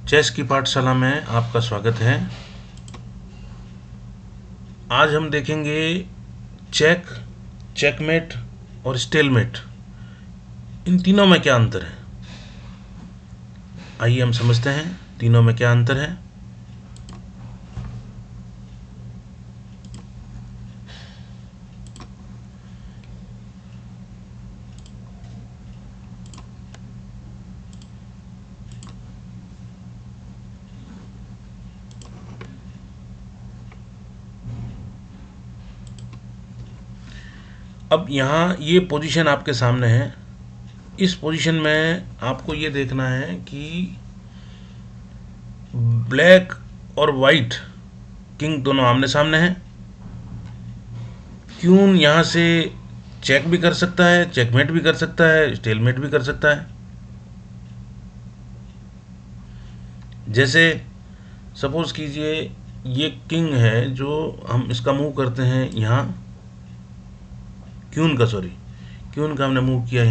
Chess की पाठशाला में आपका स्वागत है। आज हम देखेंगे चेक, चेकमेट और स्टेलमेट, इन तीनों में क्या अंतर है। आइए हम समझते हैं तीनों में क्या अंतर है। अब यहाँ ये पोजीशन आपके सामने है। इस पोजीशन में आपको ये देखना है कि ब्लैक और वाइट किंग दोनों आमने सामने हैं। क्यून यहाँ से चेक भी कर सकता है, चेकमेट भी कर सकता है, स्टेलमेट भी कर सकता है। जैसे सपोज कीजिए ये किंग है जो हम इसका मूव करते हैं यहाँ, क्यून का हमने मूव किया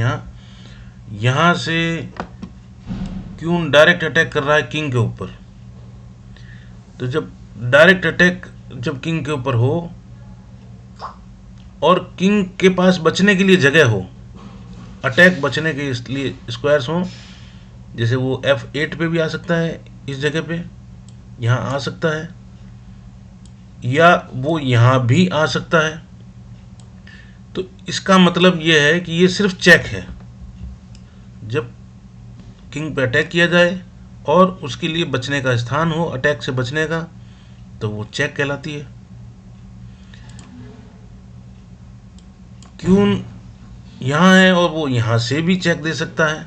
यहाँ से क्यून डायरेक्ट अटैक कर रहा है किंग के ऊपर। तो जब डायरेक्ट अटैक जब किंग के ऊपर हो और किंग के पास बचने के लिए जगह हो, अटैक बचने के लिए स्क्वायर्स हो, जैसे वो F8 पे भी आ सकता है, इस जगह पे यहाँ आ सकता है, या वो यहाँ भी आ सकता है। तो इसका मतलब ये है कि ये सिर्फ चेक है। जब किंग पे अटैक किया जाए और उसके लिए बचने का स्थान हो, अटैक से बचने का, तो वो चेक कहलाती है। क्यून यहाँ है और वो यहाँ से भी चेक दे सकता है,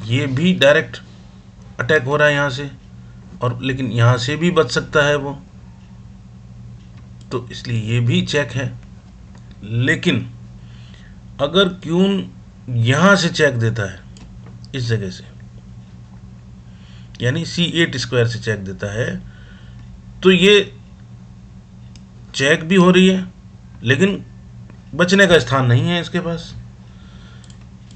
ये भी डायरेक्ट अटैक हो रहा है यहाँ से, और लेकिन यहाँ से भी बच सकता है वो, तो इसलिए ये भी चेक है। लेकिन अगर क्यून यहाँ से चेक देता है, इस जगह से, यानी C8 स्क्वायर से चेक देता है, तो ये चेक भी हो रही है लेकिन बचने का स्थान नहीं है इसके पास।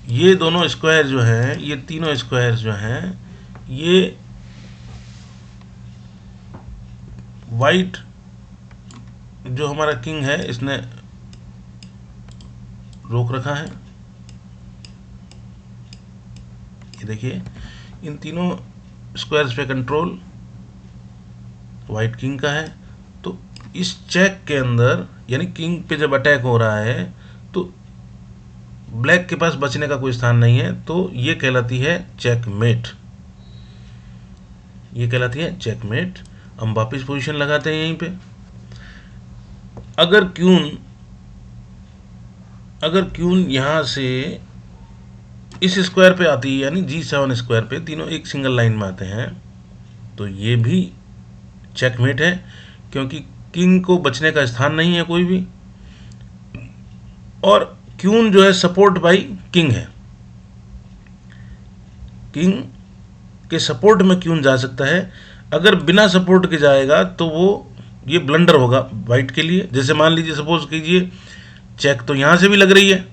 ये दोनों स्क्वायर जो हैं, ये तीनों स्क्वायर जो हैं, ये वाइट जो हमारा किंग है इसने रोक रखा है। ये देखिए इन तीनों स्क्वायर्स पे कंट्रोल वाइट किंग का है। तो इस चेक के अंदर, यानी किंग पे जब अटैक हो रहा है तो ब्लैक के पास बचने का कोई स्थान नहीं है, तो ये कहलाती है चेकमेट। ये कहलाती है चेकमेट। हम वापिस पोजीशन लगाते हैं यहीं पे। अगर क्यून यहाँ से इस स्क्वायर पे आती है, यानी G7 स्क्वायर पे, तीनों एक सिंगल लाइन में आते हैं, तो ये भी चेकमेट है, क्योंकि किंग को बचने का स्थान नहीं है कोई भी, और क्यून जो है सपोर्ट बाई किंग है। किंग के सपोर्ट में क्यून जा सकता है। अगर बिना सपोर्ट के जाएगा तो वो ये ब्लंडर होगा वाइट के लिए। जैसे मान लीजिए, सपोज कीजिए चेक तो यहाँ से भी लग रही है,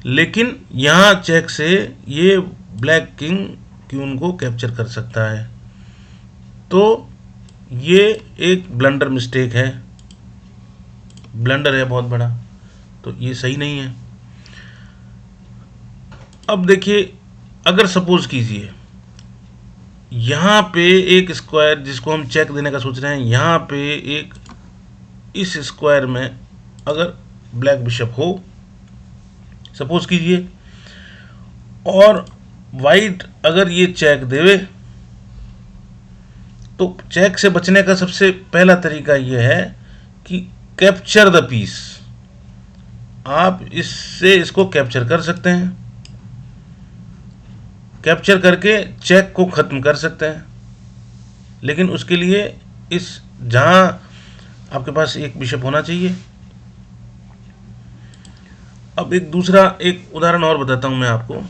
लेकिन यहाँ चेक से ये ब्लैक किंग क्यून को कैप्चर कर सकता है, तो ये एक ब्लंडर मिस्टेक है, ब्लंडर है बहुत बड़ा, तो ये सही नहीं है। अब देखिए, अगर सपोज कीजिए यहाँ पे एक स्क्वायर जिसको हम चेक देने का सोच रहे हैं, यहाँ पे एक इस स्क्वायर में अगर ब्लैक बिशप हो, सपोज कीजिए, और वाइट अगर ये चेक देवे, तो चेक से बचने का सबसे पहला तरीका ये है कि कैप्चर द पीस। आप इससे इसको कैप्चर कर सकते हैं, कैप्चर करके चेक को ख़त्म कर सकते हैं। लेकिन उसके लिए इस जहाँ आपके पास एक बिशप होना चाहिए। अब एक उदाहरण और बताता हूँ मैं आपको।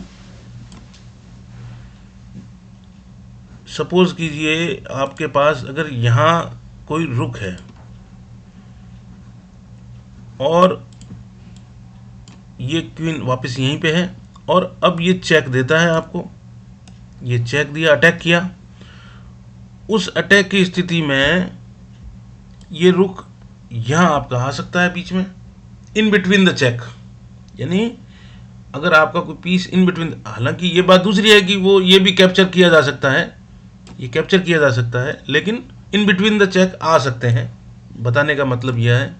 सपोज कीजिए आपके पास अगर यहाँ कोई रुक है और ये क्वीन वापस यहीं पे है, और अब ये चेक देता है आपको, ये चेक दिया, अटैक किया। उस अटैक की स्थिति में ये रुक यहाँ आपका आ सकता है बीच में, इन बिटवीन द चेक। यानी अगर आपका कोई पीस इन बिटवीन, हालांकि ये बात दूसरी है कि वो ये भी कैप्चर किया जा सकता है, ये कैप्चर किया जा सकता है, लेकिन इन बिटवीन द चेक आ सकते हैं। बताने का मतलब यह है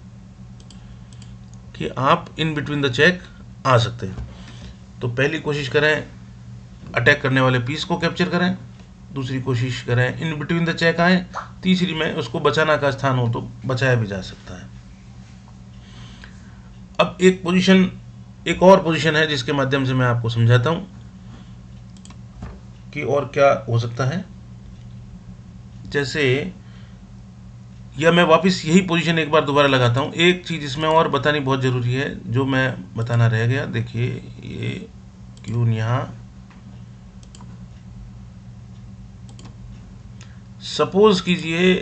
कि आप इन बिटवीन द चेक आ सकते हैं। तो पहली कोशिश करें अटैक करने वाले पीस को कैप्चर करें, दूसरी कोशिश करें इन बिटवीन द चेक आए, तीसरी में उसको बचाना का स्थान हो तो बचाया भी जा सकता है। अब एक और पोजीशन है जिसके माध्यम से मैं आपको समझाता हूं कि और क्या हो सकता है। जैसे, या मैं वापस यही पोजीशन एक बार दोबारा लगाता हूं। एक चीज़ इसमें और बतानी बहुत ज़रूरी है जो मैं बताना रह गया। देखिए, ये क्यून यहाँ, सपोज कीजिए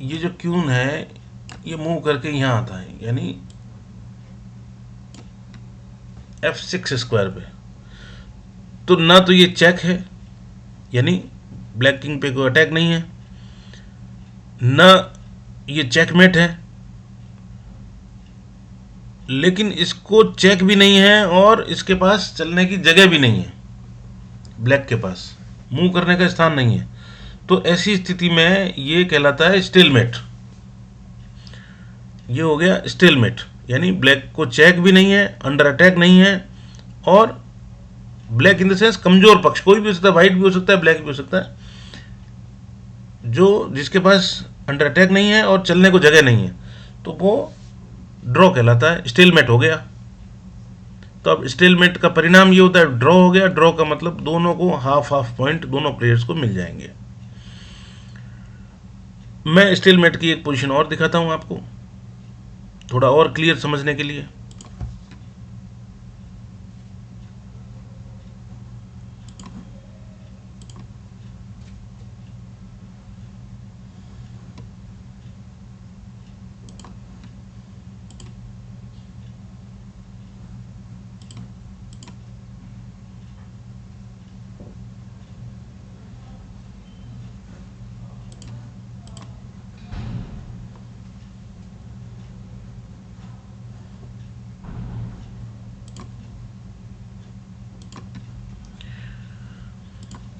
ये जो क्यून है ये मूव करके यहाँ आता है, यानी F6 स्क्वायर पे। तो ना तो ये चेक है, यानी ब्लैक किंग पे कोई अटैक नहीं है, ना ये चेकमेट है, लेकिन इसको चेक भी नहीं है और इसके पास चलने की जगह भी नहीं है, ब्लैक के पास मूव करने का स्थान नहीं है। तो ऐसी स्थिति में ये कहलाता है स्टेलमेट। ये हो गया स्टेलमेट, यानी ब्लैक को चेक भी नहीं है, अंडर अटैक नहीं है, और ब्लैक इन द सेंस कमजोर पक्ष, कोई भी हो सकता है, वाइट भी हो सकता है, ब्लैक भी हो सकता है, जो जिसके पास अंडर अटैक नहीं है और चलने को जगह नहीं है, तो वो ड्रॉ कहलाता है, स्टेलमेट हो गया। तो अब स्टेलमेट का परिणाम ये होता है ड्रॉ हो गया। ड्रॉ का मतलब दोनों को हाफ हाफ पॉइंट दोनों प्लेयर्स को मिल जाएंगे। मैं स्टेलमेट की एक पोजीशन और दिखाता हूं आपको, थोड़ा और क्लियर समझने के लिए।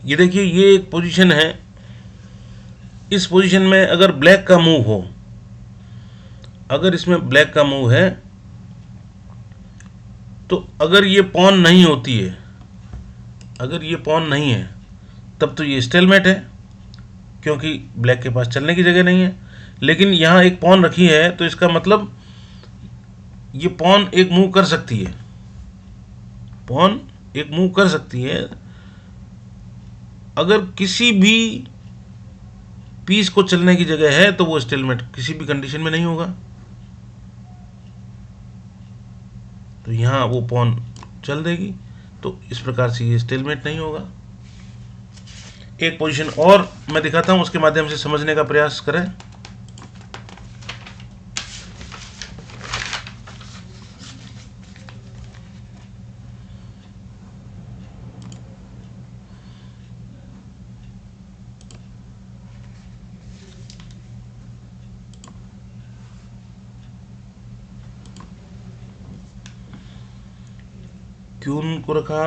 ये देखिए, ये एक पोजीशन है। इस पोजीशन में अगर ब्लैक का मूव हो, अगर इसमें ब्लैक का मूव है, तो अगर ये पॉन नहीं होती है, अगर ये पॉन नहीं है, तब तो ये स्टेलमेट है, क्योंकि ब्लैक के पास चलने की जगह नहीं है। लेकिन यहाँ एक पॉन रखी है, तो इसका मतलब ये पॉन एक मूव कर सकती है, पॉन एक मूव कर सकती है। अगर किसी भी पीस को चलने की जगह है तो वो स्टेलमेट किसी भी कंडीशन में नहीं होगा। तो यहां वो पॉन चल देगी, तो इस प्रकार से ये स्टेलमेट नहीं होगा। एक पोजीशन और मैं दिखाता हूं, उसके माध्यम से समझने का प्रयास करें। क्यून को रखा,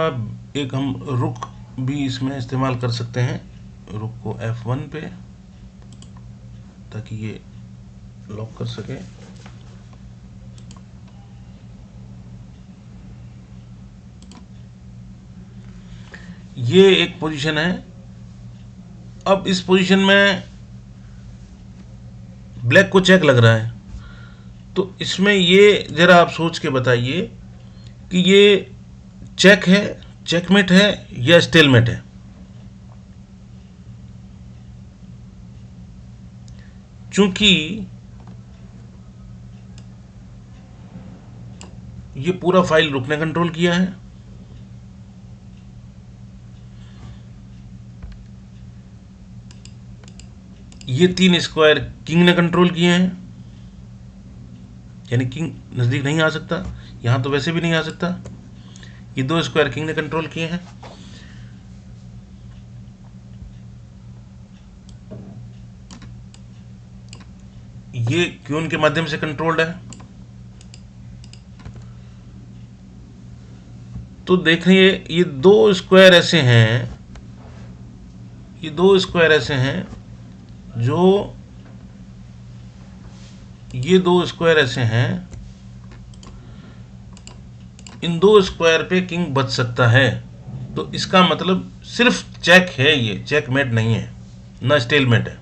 एक हम रुक भी इसमें इस्तेमाल कर सकते हैं, रुक को F1 पे, ताकि ये लॉक कर सके। ये एक पोजीशन है। अब इस पोजीशन में ब्लैक को चेक लग रहा है, तो इसमें ये जरा आप सोच के बताइए कि ये चेक है, चेकमेट है, या स्टेलमेट है। चूंकि ये पूरा फाइल रुक ने कंट्रोल किया है, ये 3 स्क्वायर किंग ने कंट्रोल किए हैं, यानी किंग नजदीक नहीं आ सकता, यहां तो वैसे भी नहीं आ सकता। ये 2 स्क्वायर किंग ने कंट्रोल किए हैं। ये क्यून के माध्यम से कंट्रोल्ड है। तो देखिए ये दो स्क्वायर ऐसे हैं, ये दो स्क्वायर ऐसे हैं जो, ये दो स्क्वायर ऐसे हैं, इन दो स्क्वायर पे किंग बच सकता है। तो इसका मतलब सिर्फ चेक है, ये चेकमेट नहीं है, ना स्टेलमेट है।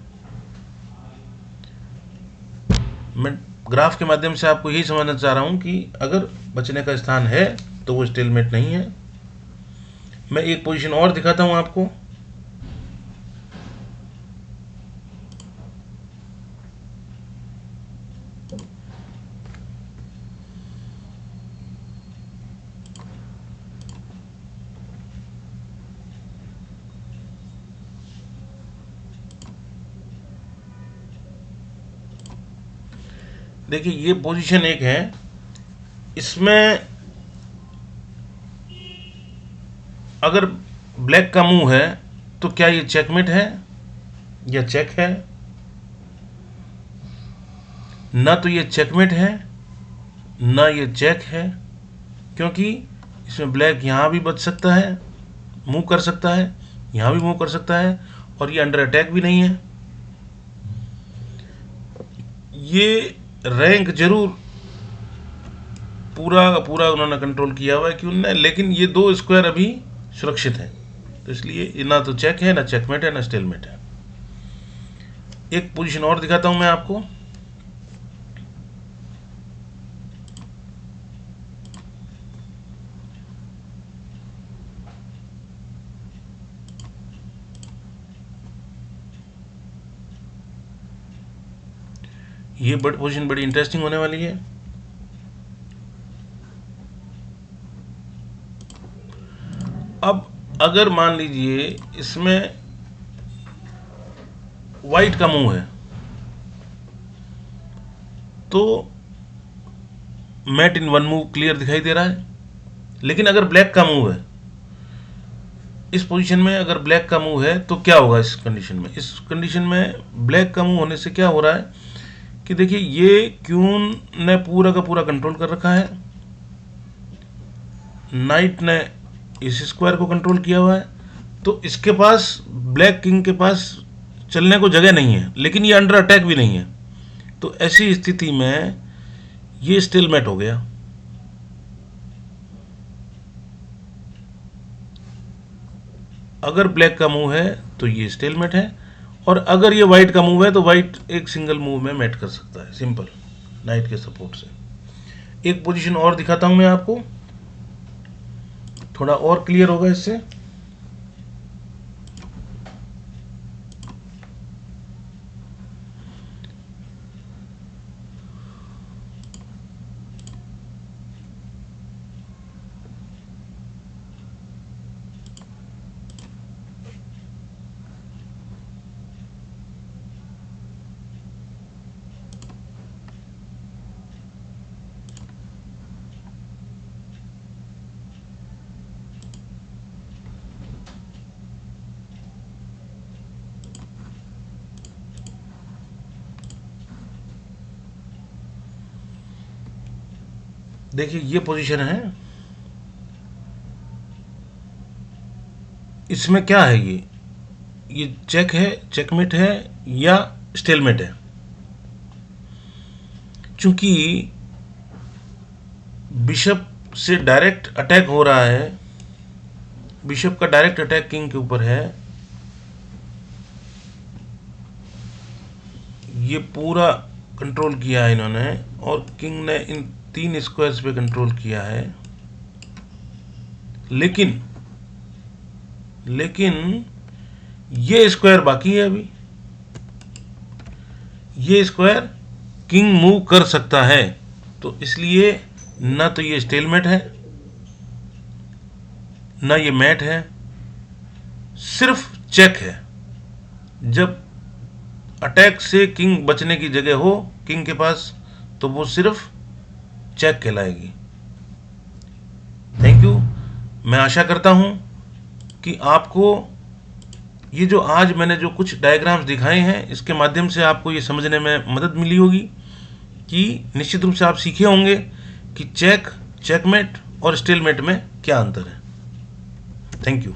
मैं ग्राफ के माध्यम से आपको यही समझना चाह रहा हूं कि अगर बचने का स्थान है तो वो स्टेलमेट नहीं है। मैं एक पोजीशन और दिखाता हूं आपको। देखिए ये पोजीशन एक है, इसमें अगर ब्लैक का मूव है तो क्या ये चेकमेट है या चेक है? ना तो ये चेकमेट है ना ये चेक है, क्योंकि इसमें ब्लैक यहाँ भी बच सकता है, मूव कर सकता है, यहाँ भी मूव कर सकता है, और ये अंडर अटैक भी नहीं है। ये रैंक जरूर पूरा का पूरा उन्होंने कंट्रोल किया हुआ है कि उन्होंने, लेकिन ये दो स्क्वायर अभी सुरक्षित हैं, तो इसलिए ये ना तो चेक है, ना चेकमेट है, ना स्टेलमेट है। एक पोजीशन और दिखाता हूं मैं आपको। ये पोजीशन बड़ी इंटरेस्टिंग होने वाली है। अब अगर मान लीजिए इसमें वाइट का मूव है तो mate in one move clear दिखाई दे रहा है, लेकिन अगर ब्लैक का मूव है, इस पोजीशन में अगर ब्लैक का मूव है तो क्या होगा इस कंडीशन में? इस कंडीशन में ब्लैक का मूव होने से क्या हो रहा है कि देखिए ये क्यून ने पूरा का पूरा कंट्रोल कर रखा है, नाइट ने इस स्क्वायर को कंट्रोल किया हुआ है, तो इसके पास, ब्लैक किंग के पास चलने को जगह नहीं है, लेकिन ये अंडर अटैक भी नहीं है। तो ऐसी स्थिति में ये स्टेलमेट हो गया। अगर ब्लैक का मूव है तो ये स्टेलमेट है, और अगर ये वाइट का मूव है तो वाइट एक सिंगल मूव में मैट कर सकता है, सिंपल, नाइट के सपोर्ट से। एक पोजीशन और दिखाता हूं मैं आपको, थोड़ा और क्लियर होगा इससे। देखिए ये पोजीशन है, इसमें क्या है, ये चेक है, चेकमेट है या स्टेलमेट है? चूंकि बिशप से डायरेक्ट अटैक हो रहा है, बिशप का डायरेक्ट अटैक किंग के ऊपर है, ये पूरा कंट्रोल किया है इन्होंने, और किंग ने इन तीन स्क्वायर्स पे कंट्रोल किया है, लेकिन ये स्क्वायर बाकी है अभी। ये स्क्वायर किंग मूव कर सकता है, तो इसलिए ना तो ये स्टेलमेट है ना ये मैट है, सिर्फ चेक है। जब अटैक से किंग बचने की जगह हो किंग के पास तो वो सिर्फ चेक कहलाएगी। Thank you. मैं आशा करता हूं कि आपको ये जो आज मैंने जो कुछ डायग्राम्स दिखाए हैं इसके माध्यम से आपको ये समझने में मदद मिली होगी। कि निश्चित रूप से आप सीखे होंगे कि चेक, चेकमेट और स्टेलमेट में क्या अंतर है। Thank you.